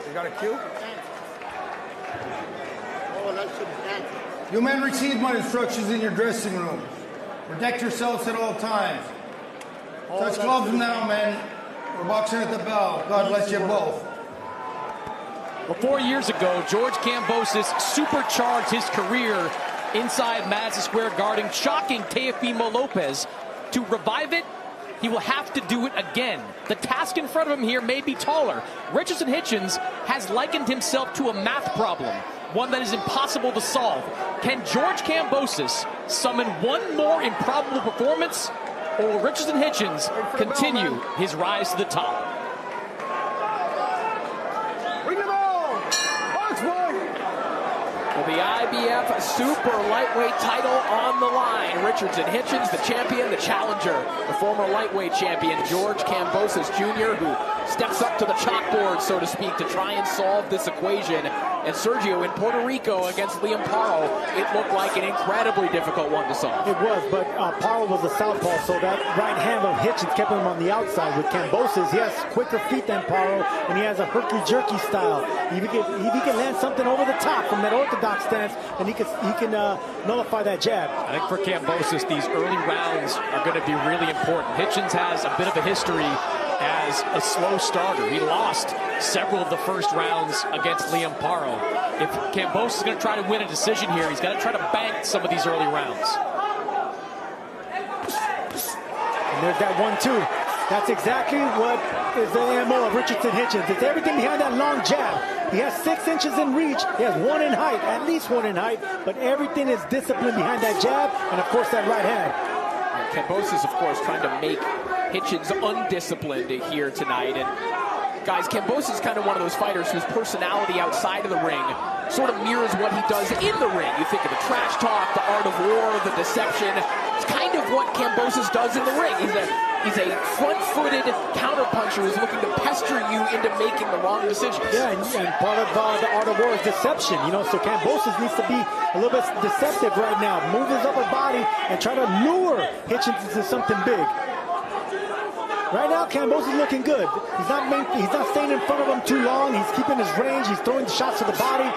You got a cue? Oh, that should be fancy. You men receive my instructions in your dressing room. Protect yourselves at all times. Touch gloves now, men. We're boxing at the bell. God bless you both. Well, 4 years ago, George Kambosos supercharged his career inside Madison Square Garden, shocking Teofimo Lopez. To revive it, he will have to do it again. The task in front of him here may be taller. Richardson Hitchens has likened himself to a math problem, one that is impossible to solve. Can George Kambosos summon one more improbable performance, or will Richardson Hitchens continue his rise to the top? The IBF super lightweight title on the line. Richardson Hitchens, the champion, the challenger, the former lightweight champion, George Kambosos Jr., who steps up to the chalkboard, so to speak, to try and solve this equation. And Sergio, in Puerto Rico against Liam Paro, it looked like an incredibly difficult one to solve. It was, but Paro was a southpaw, so that right hand of Hitchens kept him on the outside. With Kambosos, he has quicker feet than Paro, and he has a herky-jerky style. If he can land something over the top from that orthodox stance, and he can nullify that jab. I think for Kambosos, these early rounds are going to be really important. Hitchens has a bit of a history as a slow starter. He lost several of the first rounds against Liam Paro. If Kambosos is going to try to win a decision here, he's got to try to bank some of these early rounds. And there's that 1-2. That's exactly what is the MO of Richardson Hitchens. It's everything behind that long jab. He has 6 inches in reach. He has 1 in height, at least 1 in height. But everything is disciplined behind that jab, and of course that right hand. Kambosos, of course, trying to make Hitchens undisciplined here tonight. And guys, Kambosos is kind of one of those fighters whose personality outside of the ring sort of mirrors what he does in the ring. You think of the trash talk, the art of war, the deception. It's kind of what Kambosos does in the ring. He's a front-footed counterpuncher who's looking to pester you into making the wrong decisions. Yeah, and part of the art of war is deception. You know, so Kambosos needs to be a little bit deceptive right now. Move his upper body and try to lure Hitchens into something big. Right now, Kambosos is looking good. He's not staying in front of him too long. He's keeping his range. He's throwing the shots to the body.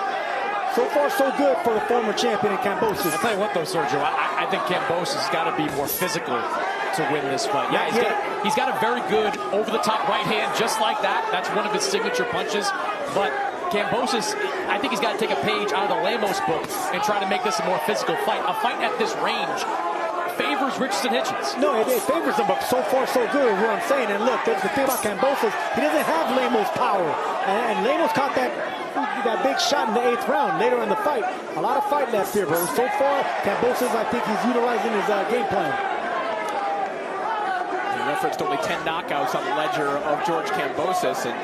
So far, so good for the former champion in Kambosos. I'll tell you what, though, Sergio, I think Kambosos has got to be more physical to win this fight. Yeah, he's got a very good over-the-top right hand, just like that. That's one of his signature punches. But Kambosos, I think he's got to take a page out of the Lemos book and try to make this a more physical fight. A fight at this range favors Richardson Hitchens. No, it favors him, but so far so good is what I'm saying. And look, the thing about Kambosos, he doesn't have Lemos' power. And Lemos caught that big shot in the 8th round later in the fight. A lot of fight left here, but so far, Kambosos, I think he's utilizing his game plan. He referenced only 10 knockouts on the ledger of George Kambosos, and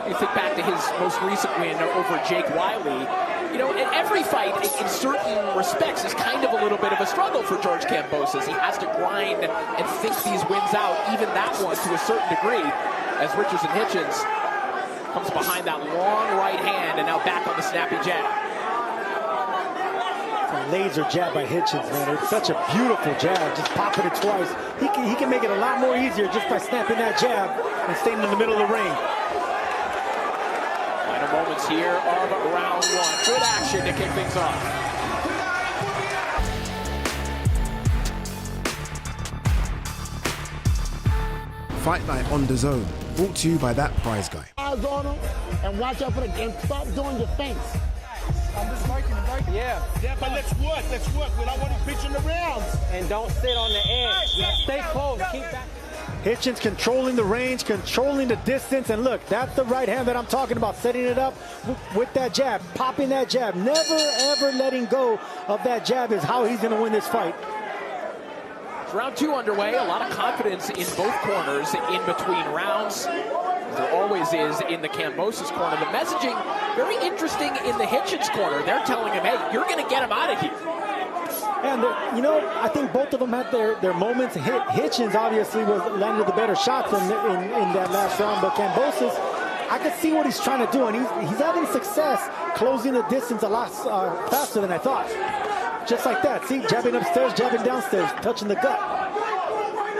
you think back to his most recent win over Jake Wiley. You know, every fight, in certain respects, is kind of a little bit of a struggle for George Kambosos. He has to grind and think these wins out, even that one to a certain degree, as Richardson Hitchens comes behind that long right hand and now back on the snappy jab. A laser jab by Hitchens, man. It's such a beautiful jab, just popping it twice. He can make it a lot more easier just by snapping that jab and staying in the middle of the ring. Final moments here of round 1. Good action to kick things off. Fight Night on DAZN, brought to you by that prize guy. Eyes on him and watch out for the game. Stop doing your feints. I'm just working. Yeah. Yeah, but let's work. We don't want to pitch in the rounds. And don't sit on the edge. Stay close. Keep back. Hitchens controlling the range, controlling the distance, and look, that's the right hand that I'm talking about, setting it up with that jab, popping that jab. Never, ever letting go of that jab is how he's going to win this fight. Round 2 underway. A lot of confidence in both corners in between rounds. There always is in the Kambosos corner. The messaging, very interesting in the Hitchens corner. They're telling him, hey, you're going to get him out of here. And, you know, I think both of them had their moments. Hitchens obviously landed the better shots in that last round, but Kambosos, I could see what he's trying to do, and he's having success closing the distance a lot faster than I thought. Just like that. See, jabbing upstairs, jabbing downstairs, touching the gut.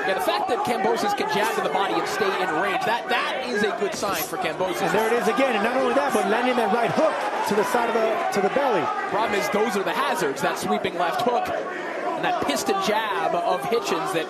Yeah, the fact that Kambosos can jab to the body and stay in range, that is a good sign for Kambosos. And there it is again, and not only that, but landing that right hook to the side of the belly. Problem is, those are the hazards, that sweeping left hook and that piston jab of Hitchens that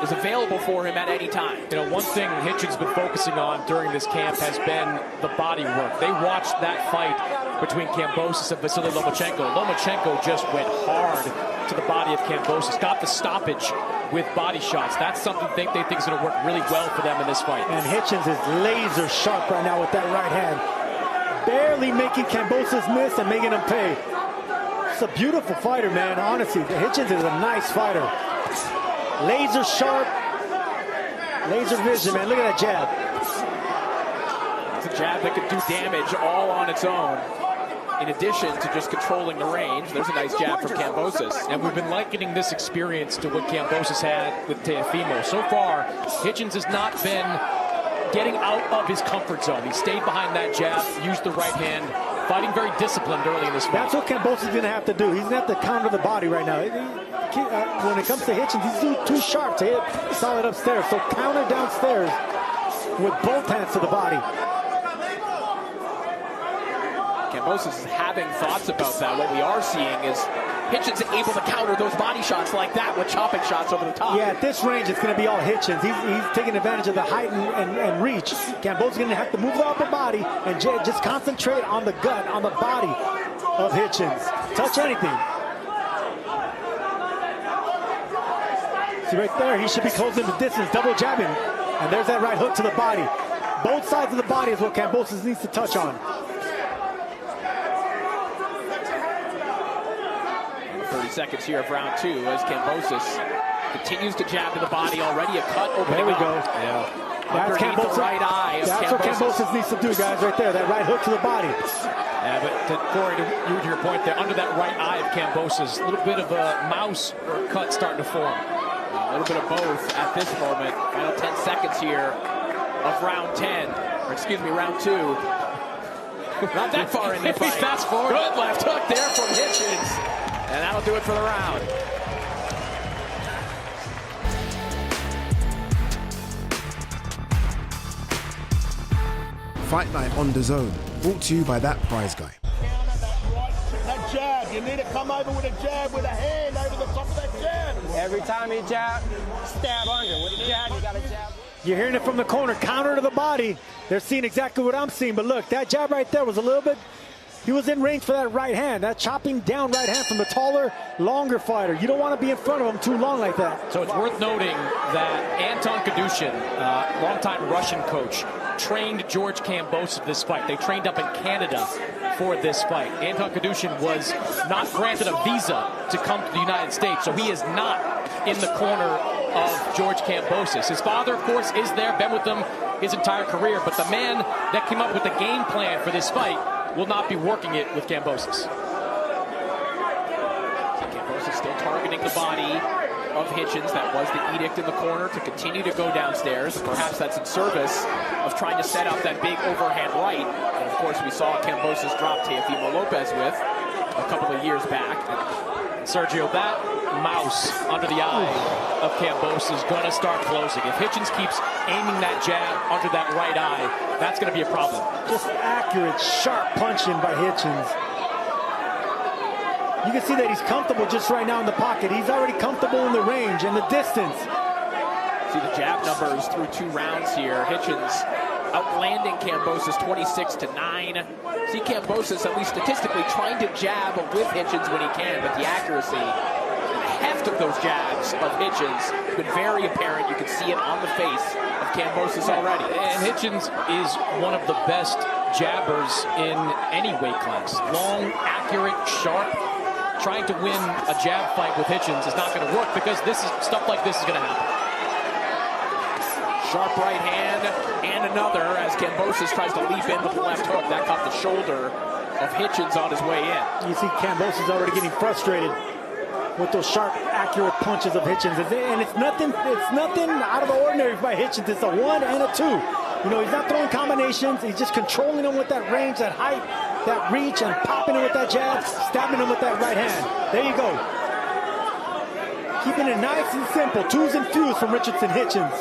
is available for him at any time. You know, one thing Hitchens been focusing on during this camp has been the body work. They watched that fight between Kambosos and Vasily Lomachenko. Lomachenko just went hard to the body of Kambosos, got the stoppage with body shots. That's something they think is going to work really well for them in this fight. And Hitchens is laser sharp right now with that right hand. Barely making Kambosos miss and making him pay. It's a beautiful fighter, man, honestly. Hitchens is a nice fighter. Laser sharp, laser vision, man. Look at that jab. It's a jab that could do damage all on its own. In addition to just controlling the range, there's a nice jab from Kambosos. And we've been likening this experience to what Kambosos had with Teofimo. So far, Hitchens has not been getting out of his comfort zone. He stayed behind that jab, used the right hand, fighting very disciplined early in this fight. That's what Kambosos is going to have to do. He's going to have to counter the body right now. When it comes to Hitchens, he's too sharp to hit solid upstairs. So counter downstairs with both hands to the body. Kambosos is having thoughts about that. What we are seeing is Hitchens able to counter those body shots like that with chopping shots over the top. Yeah, at this range, it's going to be all Hitchens. He's taking advantage of the height and reach. Kambosos is going to have to move the upper body and just concentrate on the gut, on the body of Hitchens. Touch anything. See right there, he should be closing the distance, double jabbing. And there's that right hook to the body. Both sides of the body is what Kambosos needs to touch on. 30 seconds here of round 2 as Kambosos continues to jab to the body. Already a cut opening. There we go. Yeah. That's Kambosos. The right eye. That's what Kambosos needs to do, guys, right there. That right hook to the body. Yeah, but Corey, to your point there, under that right eye of Kambosos, a little bit of a mouse or cut starting to form. A little bit of both at this moment. Final 10 seconds here of round 10. Or excuse me, round 2. Not that far in the fight. Fast forward. Good left hook there from Hitchens. And that'll do it for the round. Fight Night on DAZN, brought to you by that prize guy. That jab, you need to come over with a jab with a hand over the top of that jab. Every time he jab, stab under. With the jab, you got to jab. You're hearing it from the corner, counter to the body. They're seeing exactly what I'm seeing, but look, that jab right there was a little bit, he was in range for that right hand, that chopping down right hand from the taller, longer fighter. You don't want to be in front of him too long like that. So it's worth noting that Anton Kadushin, longtime Russian coach, trained George Kambosos this fight. They trained up in Canada for this fight. Anton Kadushin was not granted a visa to come to the United States, so he is not in the corner of George Kambosos. His father, of course, is there, been with him his entire career, but the man that came up with the game plan for this fight will not be working it with Kambosos. Kambosos still targeting the body of Hitchens. That was the edict in the corner to continue to go downstairs. Perhaps that's in service of trying to set up that big overhand right. And of course, we saw Kambosos drop Teofimo Lopez with a couple of years back. Sergio, that mouse under the eye of Kambosos is going to start closing. If Hitchens keeps aiming that jab under that right eye, that's going to be a problem. Just accurate, sharp punching by Hitchens. You can see that he's comfortable just right now in the pocket. He's already comfortable in the range and the distance. See the jab numbers through 2 rounds here. Hitchens outlanding Kambosos 26-9. See Kambosos, at least statistically, trying to jab with Hitchens when he can, but the accuracy and heft of those jabs of Hitchens has been very apparent. You can see it on the face of Kambosos already. And Hitchens is one of the best jabbers in any weight class. Long, accurate, sharp. trying to win a jab fight with Hitchens is not going to work, because stuff like this is going to happen. Sharp right hand and another as Kambosos tries to leap in with the left hook. That caught the shoulder of Hitchens on his way in. You see Kambosos already getting frustrated with those sharp, accurate punches of Hitchens. And it's nothing out of the ordinary by Hitchens. It's a 1 and a 2. You know, he's not throwing combinations. He's just controlling them with that range, that height, that reach, and popping him with that jab, stabbing him with that right hand. There you go. Keeping it nice and simple. Twos and fews from Richardson Hitchens.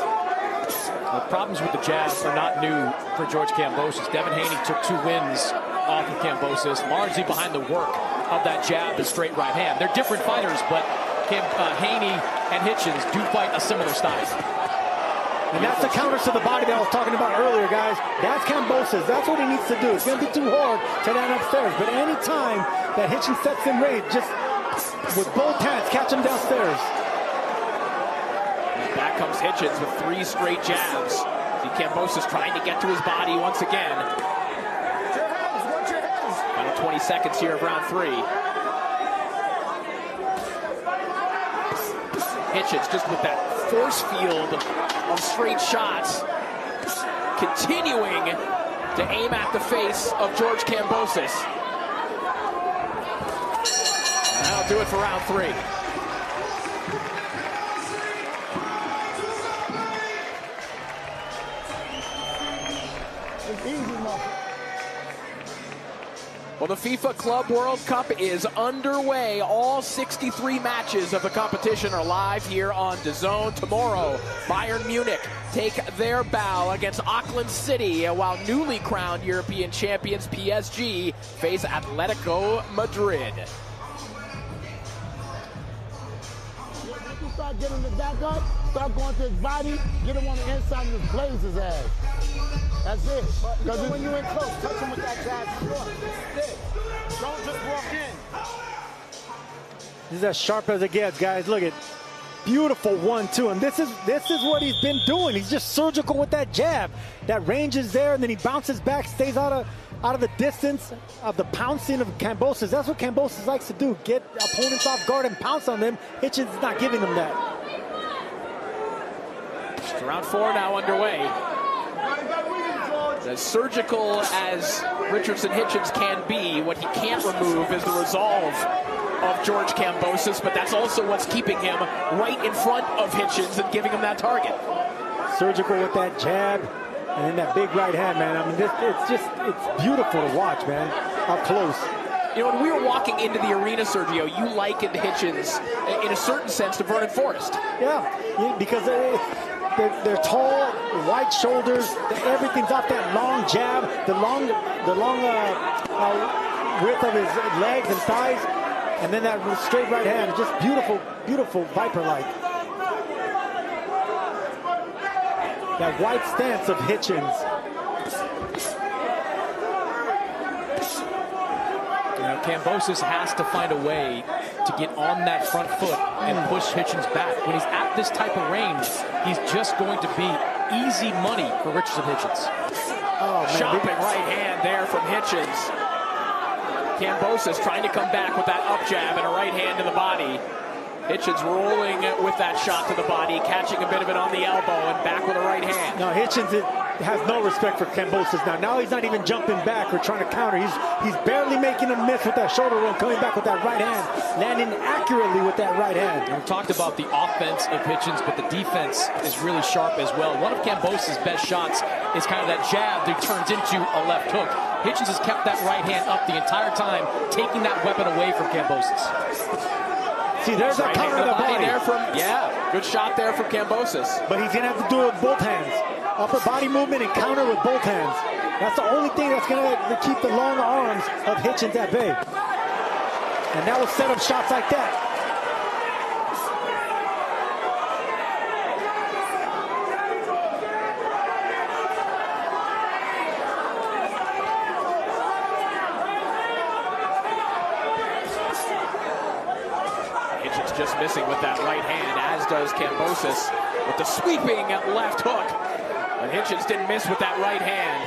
The problems with the jab are not new for George Kambosos. Devin Haney took 2 wins off of Kambosos, largely behind the work of that jab and straight right hand. They're different fighters, but Haney and Hitchens do fight a similar style. And that's the counters to the body that I was talking about earlier, guys. That's Kambosos. That's what he needs to do. It's going to be too hard to land upstairs. But any time that Hitchens sets him range, just with both hands, catch him downstairs. And back comes Hitchens with 3 straight jabs. See Kambosos trying to get to his body once again. Final 20 seconds here of round 3. Hitchens just with that force field of straight shots, continuing to aim at the face of George Kambosos. And that'll do it for round 3. It's easy, motherfucker. Well, the FIFA Club World Cup is underway. All 63 matches of the competition are live here on DAZN. Tomorrow, Bayern Munich take their bow against Auckland City, while newly crowned European champions PSG face Atletico Madrid. If you start getting the back up, start going to his body, get him on the inside and just blaze his ass. That's it. Because when you're in close, touch him with that jab. Don't just walk in. This is as sharp as it gets, guys. Look at beautiful 1-2, and this is what he's been doing. He's just surgical with that jab. That range is there, and then he bounces back, stays out of the distance of the pouncing of Kambosos. That's what Kambosos likes to do: get opponents off guard and pounce on them. Hitchens is not giving them that. Just round 4 now underway. As surgical as Richardson Hitchens can be, what he can't remove is the resolve of George Kambosos, but that's also what's keeping him right in front of Hitchens and giving him that target. Surgical with that jab, and then that big right hand, man. I mean, it's beautiful to watch, man, up close. You know, when we were walking into the arena, Sergio, you likened Hitchens, in a certain sense, to Vernon Forrest. Yeah, because they're tall, wide shoulders. Everything's off that long jab, the long width of his legs and thighs, and then that straight right hand. Just beautiful, beautiful Viper-like. That wide stance of Hitchens. You know, Kambosos has to find a way to get on that front foot and push Hitchens back. When he's at this type of range, he's just going to be easy money for Richardson Hitchens. Oh, man. Chopping right hand there from Hitchens. Kambosos trying to come back with that up jab and a right hand to the body. Hitchens rolling with that shot to the body, catching a bit of it on the elbow and back with a right hand. No, Hitchens has no respect for Kambosos now. Now he's not even jumping back or trying to counter. He's barely making a miss with that shoulder roll, coming back with that right hand, landing accurately with that right hand. We talked about the offense of Hitchens, but the defense is really sharp as well. One of Kambosos' best shots is kind of that jab that turns into a left hook. Hitchens has kept that right hand up the entire time, taking that weapon away from Kambosos. See, there's that counter to the body. There from, yeah, good shot there from Kambosos. But he's going to have to do it with both hands. Upper body movement and counter with both hands. That's the only thing that's going to keep the long arms of Hitchens at bay. And that will set up shots like that. Hitchens just missing with that right hand, as does Kambosos with the sweeping left hook. But Hitchens didn't miss with that right hand.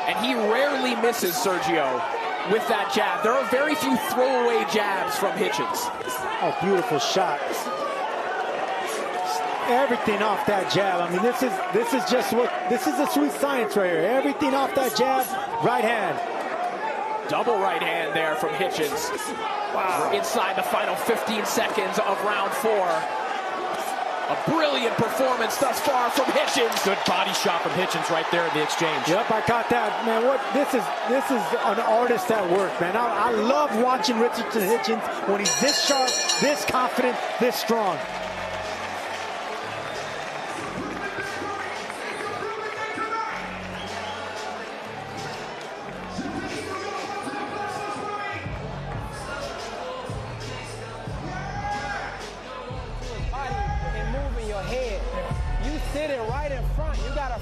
And he rarely misses, Sergio, with that jab. There are very few throwaway jabs from Hitchens. Oh, beautiful shot. Everything off that jab. I mean, this is just what, this is the sweet science right here. Everything off that jab, right hand. Double right hand there from Hitchens. Wow. We're inside the final 15 seconds of round 4. A brilliant performance thus far from Hitchens. Good body shot from Hitchens right there in the exchange. Yep, I caught that. Man, what this is an artist at work, man. I love watching Richardson Hitchens when he's this sharp, this confident, this strong.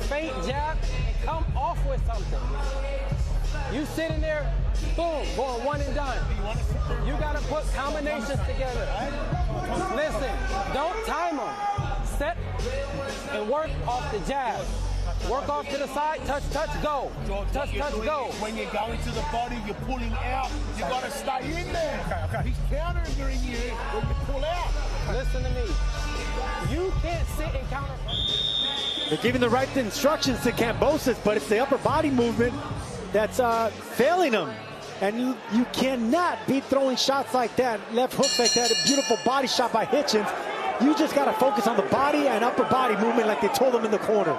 Feint jab and come off with something. You sitting there, boom, going one and done. You got to put combinations together. Listen, don't time them. Set and work off the jab. Work off to the side, touch, touch, go. Touch, touch, go. When you're going to the body, you're pulling out. You got to stay in there. Okay. He's countering you when you pull out. Listen to me. You can't sit and counter. They're giving the right instructions to Kambosos, but it's the upper body movement that's failing him. And you cannot be throwing shots like that, left hooks like that, a beautiful body shot by Hitchens. You just got to focus on the body and upper body movement like they told him in the corner.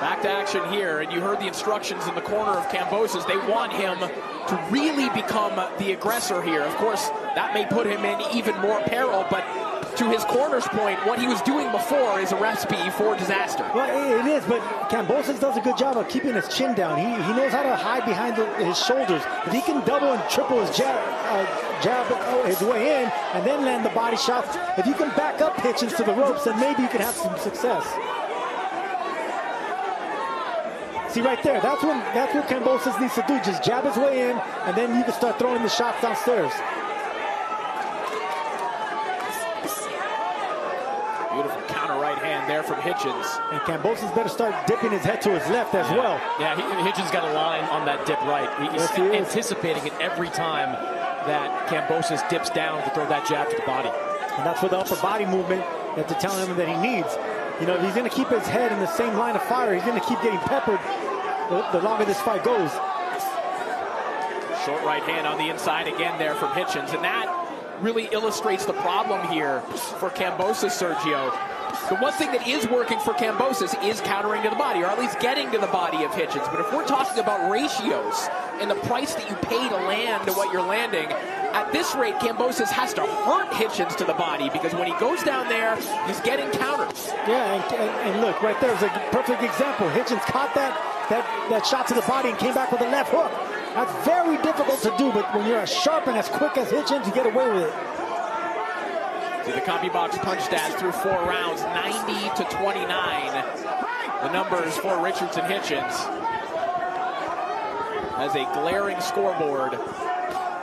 Back to action here, and you heard the instructions in the corner of Kambosos. They want him to really become the aggressor here. Of course, that may put him in even more peril, but to his corner's point, what he was doing before is a recipe for disaster. Well, it is, but Kambosos does a good job of keeping his chin down. He knows how to hide behind his shoulders. If he can double and triple his jab his way in and then land the body shots, if you can back up Hitchens to the ropes, then maybe you can have some success. See right there, that's what Kambosos needs to do. Just jab his way in, and then you can start throwing the shots downstairs. Beautiful counter right hand there from Hitchens. And Kambosos better start dipping his head to his left as well. Yeah, Hitchens got a line on that dip right. He's anticipating it every time that Kambosos dips down to throw that jab to the body. And that's for the upper body movement that they're telling him that he needs. You know, if he's going to keep his head in the same line of fire, he's going to keep getting peppered the longer this fight goes. Short right hand on the inside again there from Hitchens, and that really illustrates the problem here for Kambosos, Sergio. The one thing that is working for Kambosos is countering to the body, or at least getting to the body of Hitchens. But if we're talking about ratios and the price that you pay to land to what you're landing, at this rate, Kambosos has to hurt Hitchens to the body, because when he goes down there, he's getting counters. Yeah, and look, right there's a perfect example. Hitchens caught that shot to the body and came back with a left hook. That's very difficult to do, but when you're as sharp and as quick as Hitchens, you get away with it. See the CompuBox punch stats through 4 rounds, 90-29. The numbers for Richardson Hitchens. Has a glaring scoreboard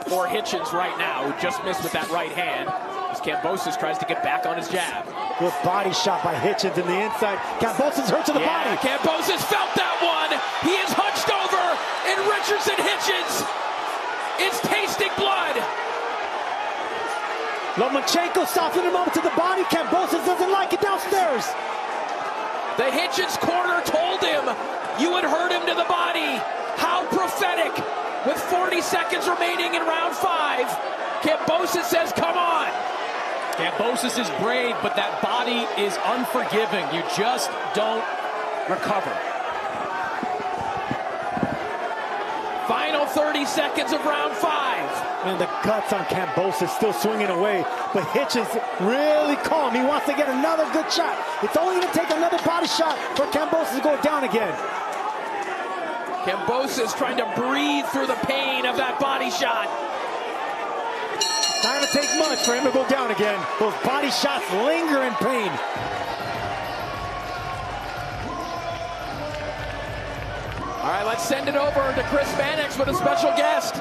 for Hitchens right now, who just missed with that right hand, as Kambosos tries to get back on his jab. Good body shot by Hitchens in the inside. Kambosos hurt to the body. Kambosos felt that one. He is hunched over, and Richardson Hitchens is tasting blood. Lomachenko softened him over to the body. Kambosos doesn't like it downstairs. The Hitchens corner told him you had hurt him to the body. How prophetic. With 40 seconds remaining in round 5, Kambosos says, come on. Kambosos is brave, but that body is unforgiving. You just don't recover. Final 30 seconds of round 5. And the guts on Kambosos still swinging away, but Hitchens really calm. He wants to get another good shot. It's only going to take another body shot for Kambosos to go down again. Kambosos trying to breathe through the pain of that body shot. Not going to take much for him to go down again. Those body shots linger in pain. All right, let's send it over to Chris Mannix with a special guest.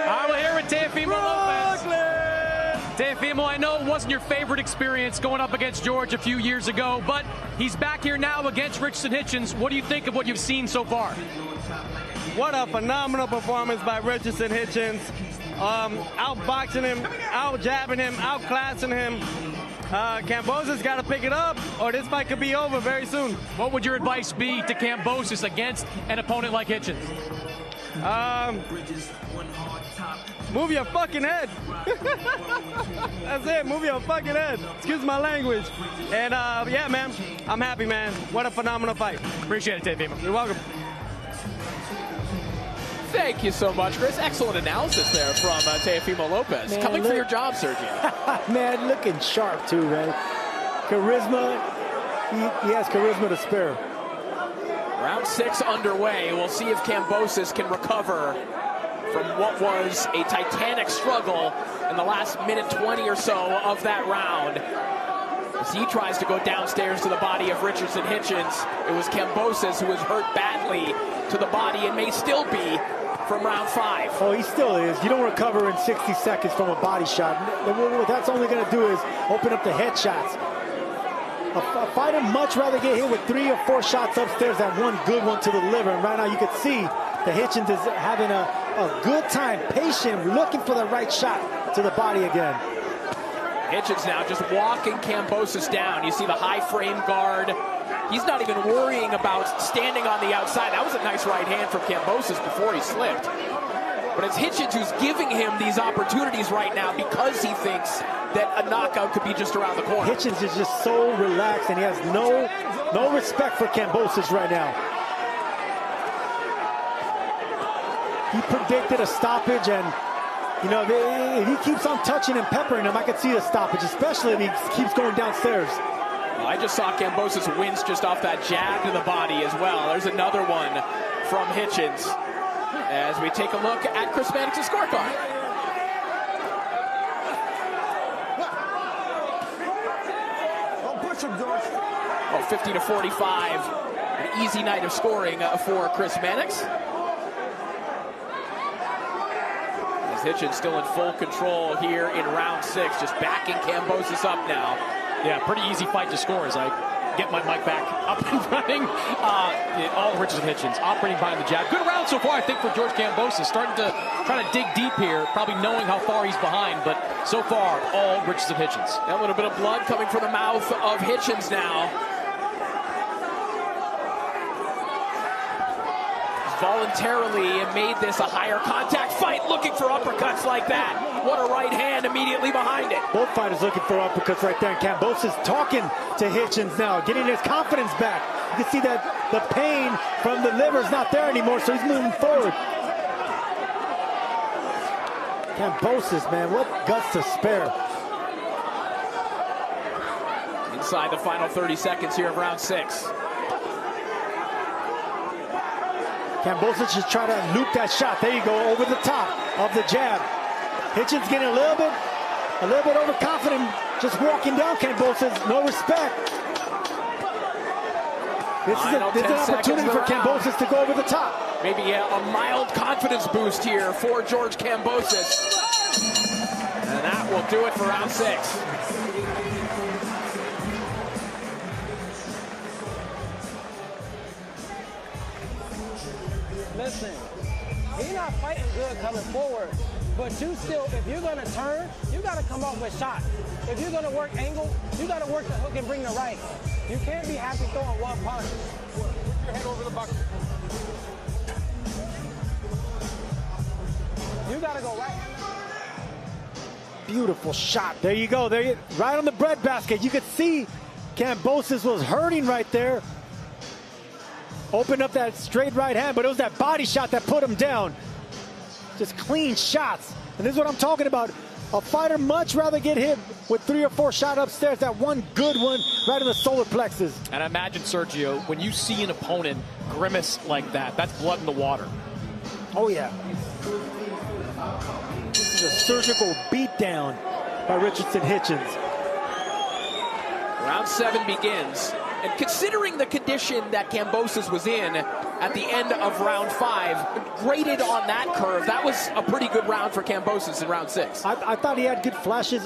I'm here with Teofimo Lopez. Teofimo, I know it wasn't your favorite experience going up against George a few years ago, but he's back here now against Richardson Hitchens. What do you think of what you've seen so far? What a phenomenal performance by Richardson Hitchens. Outboxing him, out-jabbing him, outclassing him. Kambosos got to pick it up, or this fight could be over very soon. What would your advice be to Kambosos against an opponent like Hitchens? Move your fucking head. That's it, move your fucking head. Excuse my language. And yeah, man, I'm happy, man. What a phenomenal fight. Appreciate it, Teofimo. You're welcome. Thank you so much, Chris. Excellent analysis there from Teofimo Lopez. Man, Coming for your job, Sergio. Man, looking sharp too, man. Charisma, he has charisma to spare. Round 6 underway. We'll see if Kambosos can recover from what was a titanic struggle in the last minute 20 or so of that round. As he tries to go downstairs to the body of Richardson Hitchens, it was Kambosos who was hurt badly to the body and may still be from round 5. Oh, he still is. You don't recover in 60 seconds from a body shot. What that's only going to do is open up the headshots. A fighter much rather get hit with 3 or 4 shots upstairs than one good one to the liver. And right now you can see the Hitchens is having a good time, patient, looking for the right shot to the body again. Hitchens now just walking Kambosos down. You see the high frame guard. He's not even worrying about standing on the outside. That was a nice right hand from Kambosos before he slipped. But it's Hitchens who's giving him these opportunities right now because he thinks that a knockout could be just around the corner. Hitchens is just so relaxed, and he has no respect for Kambosos right now. He predicted a stoppage, and you know, if he keeps on touching and peppering him, I could see a stoppage, especially if he keeps going downstairs. Well, I just saw Kambosos wince just off that jab to the body as well. There's another one from Hitchens as we take a look at Chris Mannix's scorecard. Don't push him, George. Oh, 50-45. An easy night of scoring for Chris Mannix. Hitchens still in full control here in round 6, just backing Kambosos up now. Yeah, pretty easy fight to score as I get my mic back up and running. All Richardson Hitchens operating behind the jab. Good round so far, I think, for George Kambosos. Starting to try to dig deep here, probably knowing how far he's behind, but so far, all Richardson Hitchens. A little bit of blood coming from the mouth of Hitchens now. Voluntarily made this a higher contact fight, looking for uppercuts like that. What a right hand immediately behind it. Both fighters looking for uppercuts right there. And Kambosos talking to Hitchens now, getting his confidence back. You can see that the pain from the liver is not there anymore, so he's moving forward. Kambosos, man, what guts to spare. Inside the final 30 seconds here of round 6. Kambosos just try to loop that shot. There you go, over the top of the jab. Hitchens getting a little bit overconfident, just walking down Kambosos. No respect. This is an opportunity for Kambosos to go over the top. Maybe a mild confidence boost here for George Kambosos. And that will do it for round 6. Listen, he's not fighting good coming forward, but you still, if you're gonna turn, you gotta come up with shots. If you're gonna work angle, you gotta work the hook and bring the right. You can't be happy throwing one punch. Put your head over the box. You gotta go right. Beautiful shot. There you go. Right on the breadbasket. You could see Kambosos was hurting right there. Opened up that straight right hand, but it was that body shot that put him down. Just clean shots. And this is what I'm talking about. A fighter much rather get hit with 3 or 4 shots upstairs, that one good one right in the solar plexus. And imagine, Sergio, when you see an opponent grimace like that, that's blood in the water. Oh, yeah. This is a surgical beatdown by Richardson Hitchens. Round 7 begins. And considering the condition that Kambosos was in at the end of round 5, graded on that curve, that was a pretty good round for Kambosos in round 6. I thought he had good flashes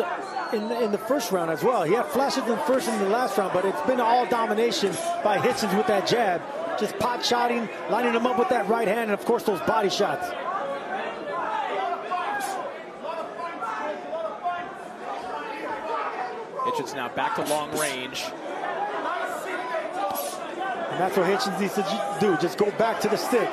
in the first round as well. He had flashes in the first and the last round, but it's been all domination by Hitchens with that jab. just pot shotting, lining him up with that right hand, and of course those body shots. Hitchens now back to long range. And that's what Hitchens needs to do, just go back to the stick.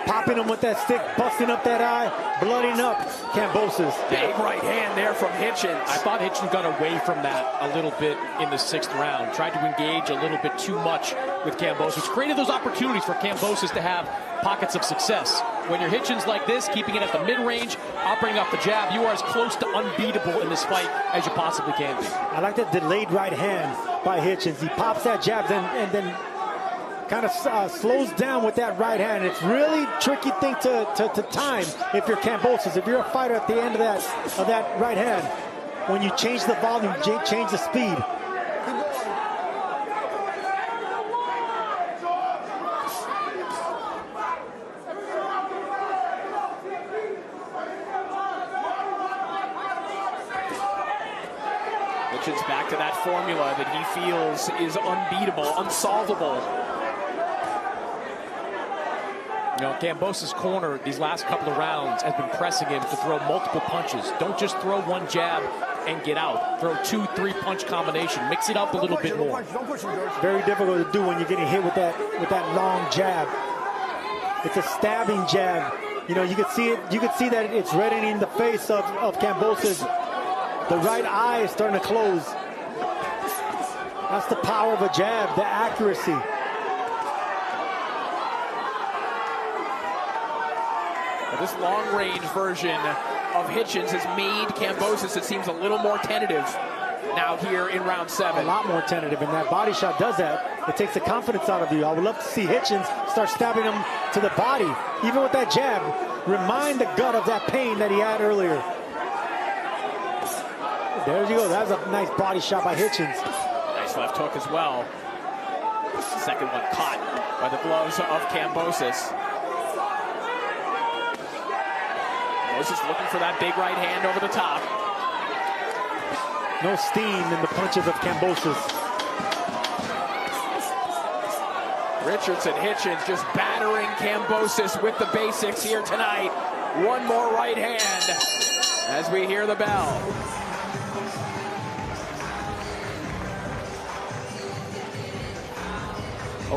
Popping him with that stick, busting up that eye, blooding up Kambosos. Big right hand there from Hitchens. I thought Hitchens got away from that a little bit in the 6th round. Tried to engage a little bit too much with Kambosos. Created those opportunities for Kambosos to have pockets of success. When you're Hitchens like this, keeping it at the mid-range, operating off the jab, you are as close to unbeatable in this fight as you possibly can be. I like that delayed right hand by Hitchens. He pops that jab and then kind of slows down with that right hand. It's really tricky thing to time if you're Kambosos. If you're a fighter at the end of that right hand, when you change the volume, change the speed. Hitchens back to that formula that he feels is unbeatable, unsolvable. You know, Kambosos' corner these last couple of rounds has been pressing him to throw multiple punches. Don't just throw one jab and get out. Throw 2-3 punch combination. Mix it up a little bit more. Very difficult to do when you're getting hit with that long jab. It's a stabbing jab. You know, you can see it. You can see that it's reddening the face of Kambosos. The right eye is starting to close. That's the power of a jab, the accuracy. This long-range version of Hitchens has made Kambosos, it seems, a little more tentative now here in round 7. A lot more tentative, and that body shot does that. It takes the confidence out of you. I would love to see Hitchens start stabbing him to the body, even with that jab. Remind the gut of that pain that he had earlier. There you go. That was a nice body shot by Hitchens. Nice left hook as well. Second one caught by the gloves of Kambosos. Kambosos looking for that big right hand over the top. No steam in the punches of Kambosos. Richardson Hitchens just battering Kambosos with the basics here tonight. One more right hand as we hear the bell.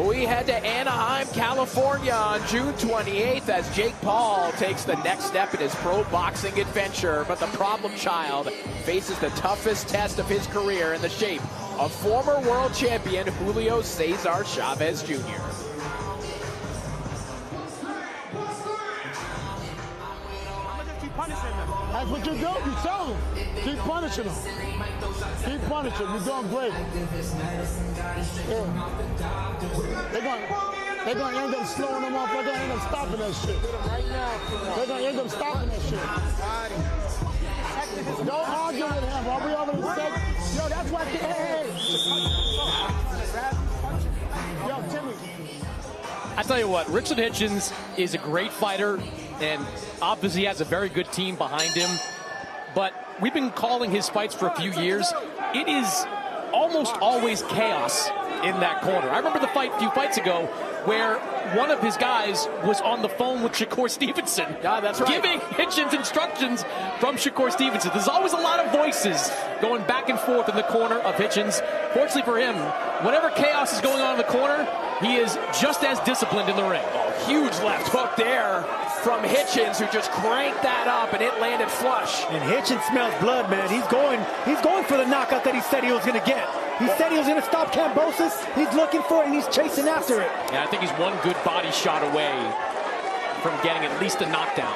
We head to Anaheim, California on June 28th as Jake Paul takes the next step in his pro boxing adventure. But the problem child faces the toughest test of his career in the shape of former world champion Julio Cesar Chavez Jr. That's what you do. You tell them. Keep punishing them. Keep punishing them. You're doing great. Yeah. They're going to end up slowing them up. They're going to end up stopping that shit. They're going to end up stopping that shit. Don't argue with him. What we already said. Yo, that's what the Yo, Timmy. I tell you what, Richardson Hitchens is a great fighter, and obviously has a very good team behind him. But we've been calling his fights for a few years. It is almost always chaos in that corner. I remember the fight a few fights ago where one of his guys was on the phone with Shakur Stevenson. Yeah, that's right. Giving Hitchens instructions from Shakur Stevenson. There's always a lot of voices going back and forth in the corner of Hitchens. Fortunately for him, whenever chaos is going on in the corner, he is just as disciplined in the ring. Oh, huge left hook there from Hitchens, who just cranked that up, and it landed flush. And Hitchens smells blood, man. He's going for the knockout that he said he was going to get. He said he was going to stop Kambosos. He's looking for it, and he's chasing after it. Yeah, I think he's one good body shot away from getting at least a knockdown.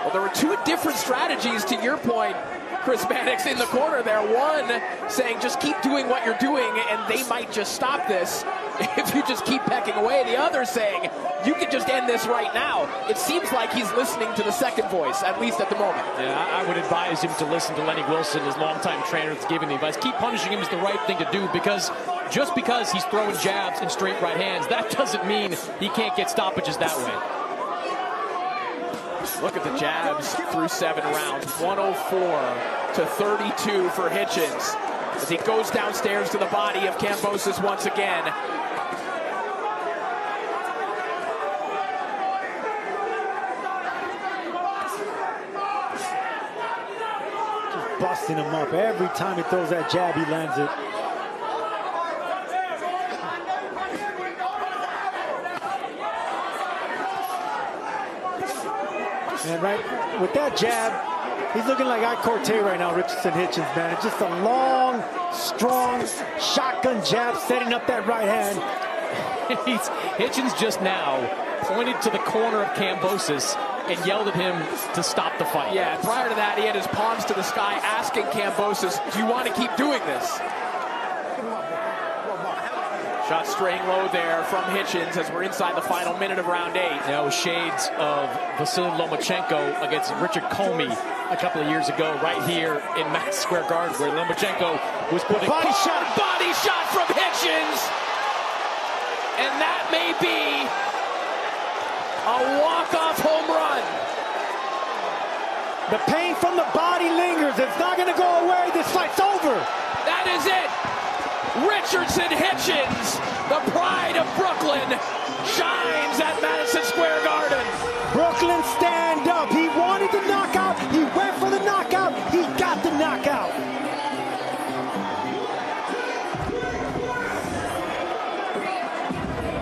Well, there were two different strategies, to your point, Chris Mannix, in the corner there. One saying just keep doing what you're doing and they might just stop this if you just keep pecking away. The other saying you can just end this right now. It seems like he's listening to the second voice, at least at the moment. Yeah, I would advise him to listen to Lenny Wilson, his longtime trainer, that's giving the advice. Keep punishing him is the right thing to do, because just because he's throwing jabs and straight right hands, that doesn't mean he can't get stoppages that way. Look at the jabs through 7 rounds. 104-32 for Hitchens as he goes downstairs to the body of Kambosos once again. busting him up. Every time he throws that jab, he lands it. And right with that jab, he's looking like Corte right now, Richardson Hitchens, man. It's just a long, strong shotgun jab setting up that right hand. Hitchens just now pointed to the corner of Kambosos and yelled at him to stop the fight. Yeah, prior to that, he had his palms to the sky asking Kambosos, do you want to keep doing this? Shot straying low there from Hitchens as we're inside the final minute of round 8. Now shades of Vasily Lomachenko against Richard Comey a couple of years ago right here in Madison Square Garden, where Lomachenko was putting body shot from Hitchens. And that may be a walk-off home run. The pain from the body lingers. It's not going to go away. This fight's over. That is it. Richardson Hitchens, the pride of Brooklyn, shines at Madison Square Garden. Brooklyn, stand up. He wanted the knockout. He went for the knockout. He got the knockout.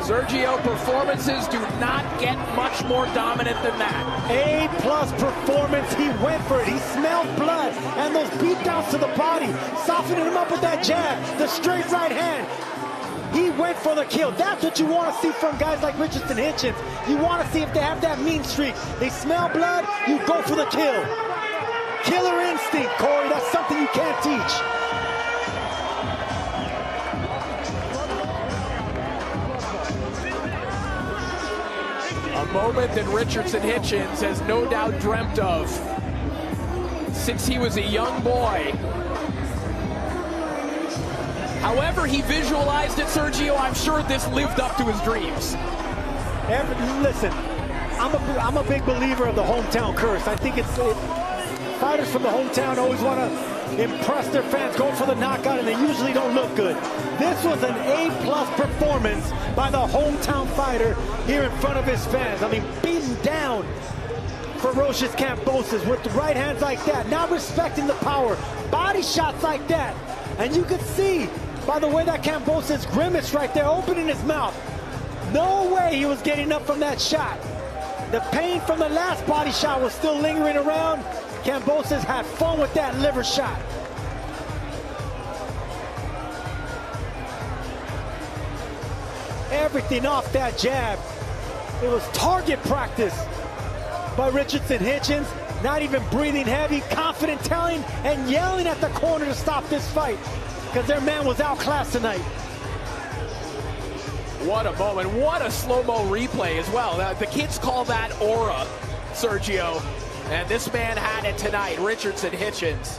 Sergio, performances do not get much more dominant than that. A-plus performance. He went for it. He smelled blood. And those beatdowns to the body, softening him up with that jab, the straight right hand. He went for the kill. That's what you want to see from guys like Richardson Hitchens. You want to see if they have that mean streak. They smell blood, you go for the kill. Killer instinct, Corey. That's something you can't teach. A moment that Richardson Hitchens has no doubt dreamt of since he was a young boy. However he visualized it, Sergio, I'm sure this lived up to his dreams. Listen, I'm a big believer of the hometown curse. I think fighters from the hometown always want to impress their fans, go for the knockout, and they usually don't look good. This was an A-plus performance by the hometown fighter here in front of his fans. I mean, beaten down ferocious Kambosos with the right hands like that, not respecting the power, body shots like that. And you could see by the way that Kambosos grimaced right there, opening his mouth. No way he was getting up from that shot. The pain from the last body shot was still lingering around. Kambosos had fun with that liver shot. Everything off that jab. It was target practice by Richardson Hitchens. Not even breathing heavy, confident telling and yelling at the corner to stop this fight because their man was outclassed tonight. What a moment. What a slow-mo replay as well. The kids call that aura, Sergio. And this man had it tonight, Richardson Hitchens.